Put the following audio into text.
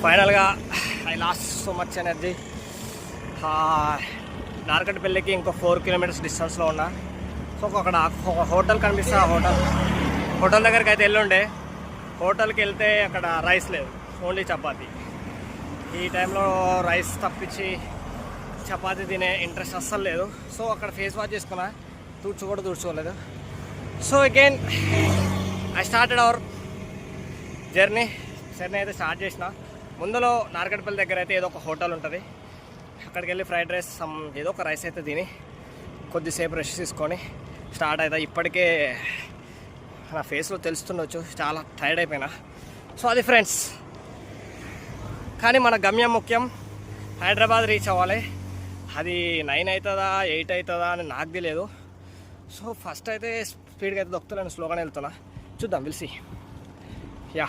ఫైనల్గా I lost so much energy. నార్కట్పల్లికి ఇంకో 4 కిలోమీటర్స్ డిస్టెన్స్లో ఉన్నా. సో అక్కడ ఒక హోటల్ కనిపిస్తే ఆ హోటల్ దగ్గరికి అయితే వెళ్ళుండే. హోటల్కి వెళ్తే అక్కడ రైస్ లేదు, ఓన్లీ చపాతీ. ఈ టైంలో రైస్ తప్పించి చపాతీ తినే ఇంట్రెస్ట్ అస్సలు లేదు. సో అక్కడ ఫేస్ వాష్ చేసుకున్నా, తుడుచుకోలేదు. So again I started our journey అయితే స్టార్ట్ చేసిన. ముందులో నార్కట్పల్లి దగ్గర అయితే ఏదో ఒక హోటల్ ఉంటుంది, అక్కడికి వెళ్ళి ఫ్రైడ్ రైస్ ఏదో ఒక రైస్ అయితే తిని కొద్దిసేపు రెస్ట్ తీసుకొని స్టార్ట్ అవుతా. ఇప్పటికే నా ఫేస్లో తెలుస్తుండొచ్చు, చాలా టైర్డ్ అయిపోయినా. సో అది ఫ్రెండ్స్, కానీ మన గమ్యం ముఖ్యం. హైదరాబాద్ రీచ్ అవ్వాలి. అది 9 అవుతుందా 8 అవుతుందా అని నాకు తెలియదు. సో ఫస్ట్ అయితే స్పీడ్గా అయితే దొక్కుతలేను, స్లోగానే వెళ్తున్నా. చూద్దాం, విల్ సీ. యా.